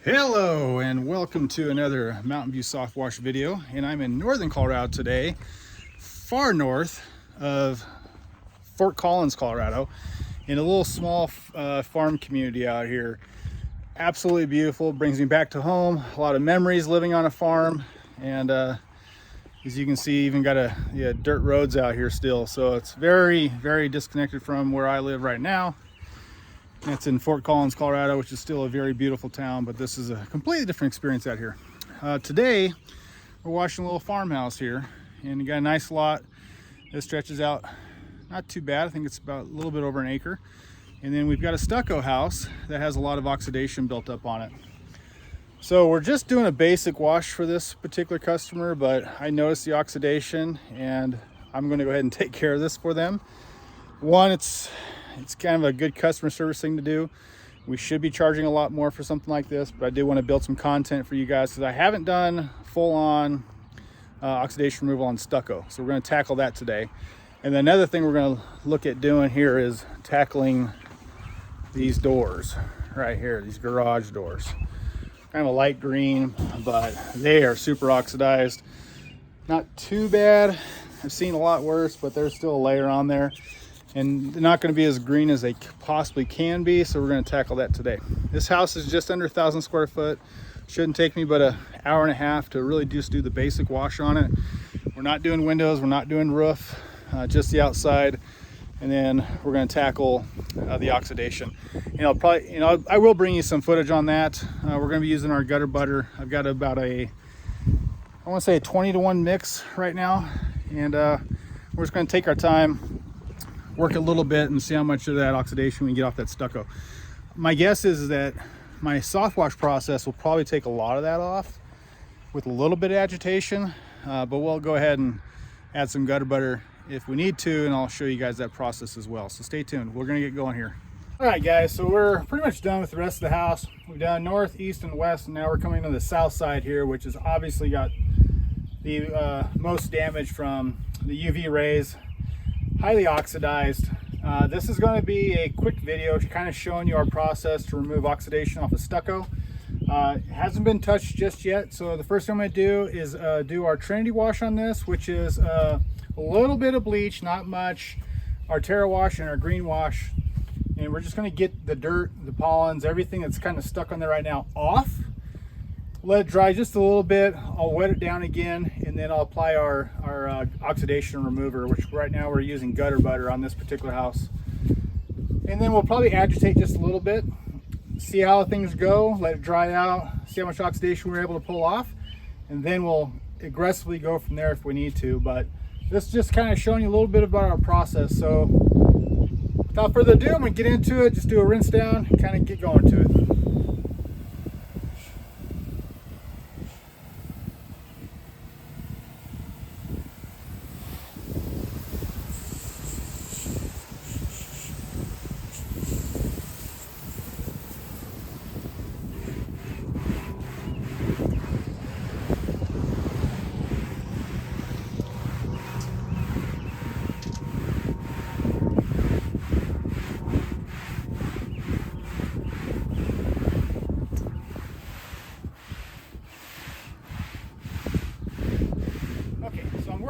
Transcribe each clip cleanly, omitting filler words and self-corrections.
Hello and welcome to another Mountain View Softwash video, and I'm in northern Colorado today, far north of Fort Collins, Colorado, in a little small farm community out here. Absolutely beautiful, brings me back to home, a lot of memories living on a farm, and as you can see, even got dirt roads out here still, so it's very disconnected from where I live right now. It's in Fort Collins, Colorado, which is still a very beautiful town, but this is a completely different experience out here. Today, we're watching a little farmhouse here, and you got a nice lot that stretches out not too bad. I think it's about a little bit over an acre. And then we've got a stucco house that has a lot of oxidation built up on it. So we're just doing a basic wash for this particular customer, but I noticed the oxidation, and I'm going to go ahead and take care of this for them. One, it's kind of a good customer service thing to do. We should be charging a lot more for something like this, but I do want to build some content for you guys because I haven't done full-on oxidation removal on stucco. So we're going to tackle that today. And then another thing we're going to look at doing here is tackling these doors right here, these garage doors. Kind of a light green, but they are super oxidized. Not too bad. I've seen a lot worse, but there's still a layer on there. And they're not going to be as green as they possibly can be, so we're going to tackle that today. This house is just under 1,000 square foot. Shouldn't take me but an hour and a half to really just do the basic wash on it. We're not doing windows, we're not doing roof, just the outside, and then we're going to tackle the oxidation. I will bring you some footage on that. We're going to be using our gutter butter. I've got about I want to say a 20-to-1 mix right now, and we're just going to take our time, work a little bit, and see how much of that oxidation we can get off that stucco. My guess is that my soft wash process will probably take a lot of that off with a little bit of agitation, but we'll go ahead and add some gutter butter if we need to, and I'll show you guys that process as well. So stay tuned, we're gonna get going here. All right guys, so we're pretty much done with the rest of the house. We've done north, east, and west, and now we're coming to the south side here, which has obviously got the most damage from the UV rays. Highly oxidized. This is going to be a quick video kind of showing you our process to remove oxidation off of stucco. It hasn't been touched just yet, so the first thing I'm going to do is do our Trinity wash on this, which is a little bit of bleach, not much, our Terra wash and our green wash, and we're just going to get the dirt, the pollens, everything that's kind of stuck on there right now off. Let it dry just a little bit. I'll wet it down again, and then I'll apply our oxidation remover, which right now we're using gutter butter on this particular house. And then we'll probably agitate just a little bit, see how things go, let it dry out, see how much oxidation we're able to pull off, and then we'll aggressively go from there if we need to. But this is just kind of showing you a little bit about our process. So without further ado, I'm going to get into it, just do a rinse down, and kind of get going to it.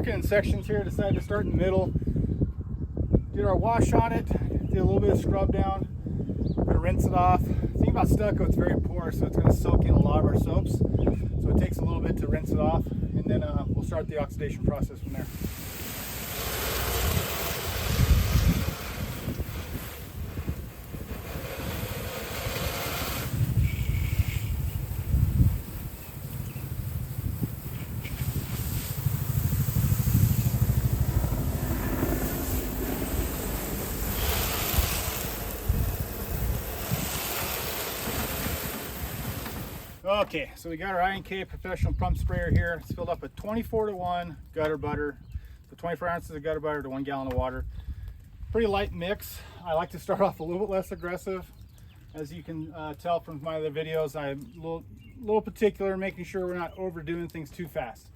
In sections here, decided to start in the middle, did our wash on it, did a little bit of scrub down, gonna rinse it off. The thing about stucco, it's very porous, so it's going to soak in a lot of our soaps, so it takes a little bit to rinse it off, and then we'll start the oxidation process from there. Okay, so we got our I&K professional pump sprayer here. It's filled up with 24-to-1 gutter butter, so 24 ounces of gutter butter to 1 gallon of water. Pretty light mix. I like to start off a little bit less aggressive. As you can tell from my other videos, I'm a little particular, making sure we're not overdoing things too fast.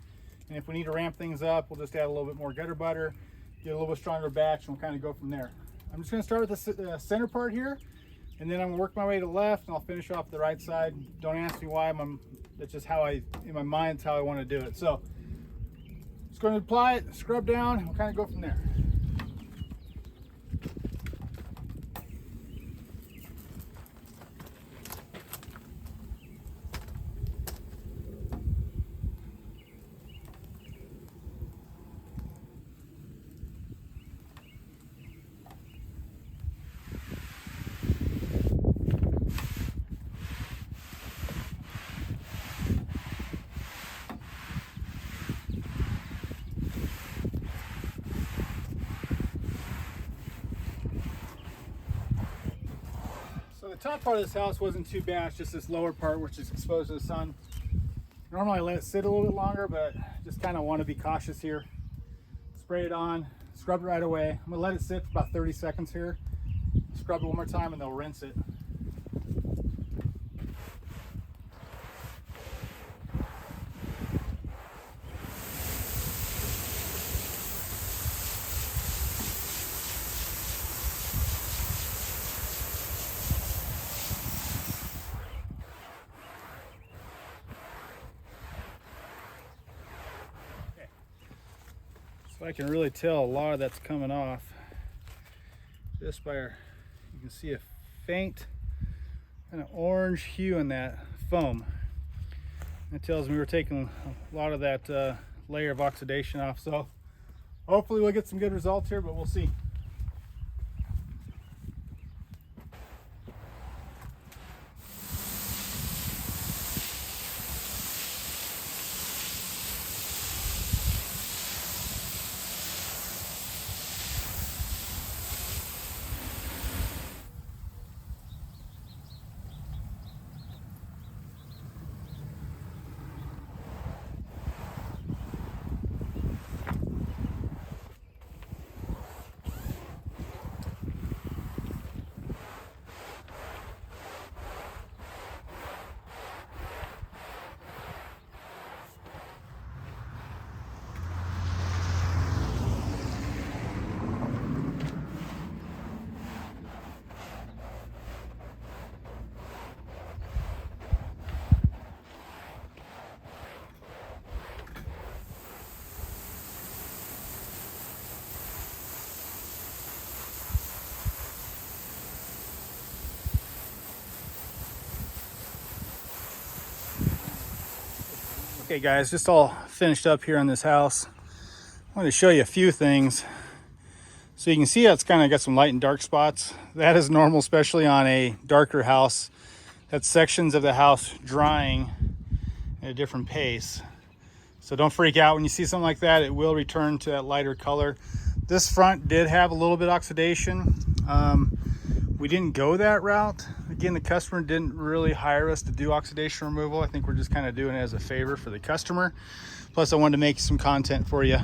And if we need to ramp things up, we'll just add a little bit more gutter butter, get a little bit stronger batch, and we'll kind of go from there. I'm just going to start with the center part here. And then I'm gonna work my way to the left and I'll finish off the right side. Don't ask me why, that's just how in my mind, it's how I want to do it. So just going to apply it, scrub down, and we'll kind of go from there. So the top part of this house wasn't too bad, it's just this lower part which is exposed to the sun. Normally I let it sit a little bit longer, but just kind of want to be cautious here. Spray it on, scrub it right away. I'm gonna let it sit for about 30 seconds here. Scrub it one more time and they'll rinse it. So I can really tell a lot of that's coming off just by you can see a faint kind of orange hue in that foam. It tells me we're taking a lot of that layer of oxidation off. So hopefully we'll get some good results here, but we'll see. Okay guys, just all finished up here on this house. I want to show you a few things. So you can see it's kind of got some light and dark spots. That is normal, especially on a darker house. That's sections of the house drying at a different pace. So don't freak out when you see something like that. It will return to that lighter color. This front did have a little bit of oxidation. We didn't go that route. Again, the customer didn't really hire us to do oxidation removal. I think we're just kind of doing it as a favor for the customer. Plus I wanted to make some content for you.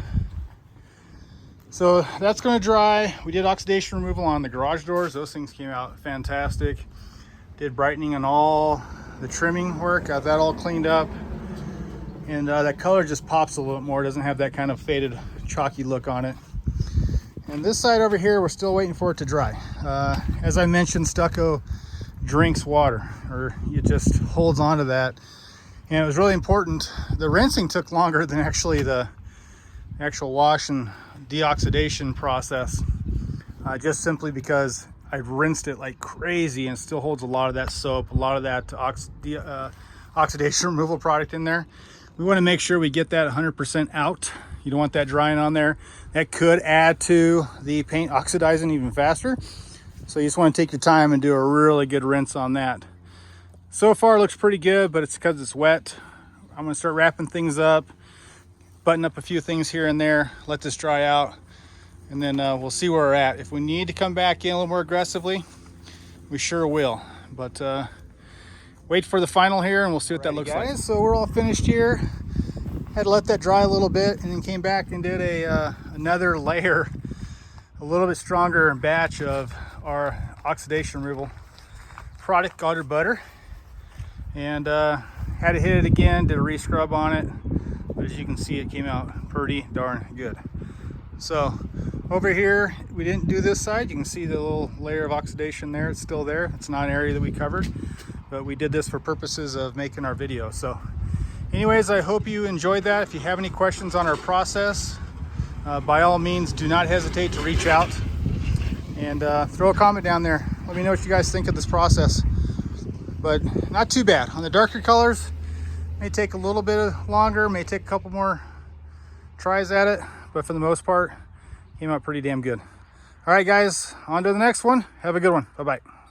So that's going to dry. We did oxidation removal on the garage doors. Those things came out fantastic. Did brightening on all the trimming work. Got that all cleaned up. And that color just pops a little bit more. It doesn't have that kind of faded, chalky look on it. And this side over here, we're still waiting for it to dry. As I mentioned, stucco drinks water, or it just holds on to that. And it was really important. The rinsing took longer than actually the actual wash and deoxidation process, just simply because I've rinsed it like crazy and still holds a lot of that soap, a lot of that oxidation removal product in there. We want to make sure we get that 100% out. You don't want that drying on there. That could add to the paint oxidizing even faster. So you just want to take your time and do a really good rinse on that. So far it looks pretty good, but it's because it's wet. I'm going to start wrapping things up, button up a few things here and there, let this dry out, and then we'll see where we're at. If we need to come back in a little more aggressively, we sure will. But wait for the final here and we'll see what that looks like. So we're all finished here. Had to let that dry a little bit and then came back and did another layer, a little bit stronger batch of our oxidation removal product called butter. And had to hit it again, did a re-scrub on it. But as you can see, it came out pretty darn good. So over here, we didn't do this side. You can see the little layer of oxidation there. It's still there. It's not an area that we covered, but we did this for purposes of making our video. So anyways, I hope you enjoyed that. If you have any questions on our process, by all means, do not hesitate to reach out and throw a comment down there. Let me know what you guys think of this process. But not too bad. On the darker colors, may take a little bit longer, may take a couple more tries at it, but for the most part, came out pretty damn good. All right, guys, on to the next one. Have a good one. Bye-bye.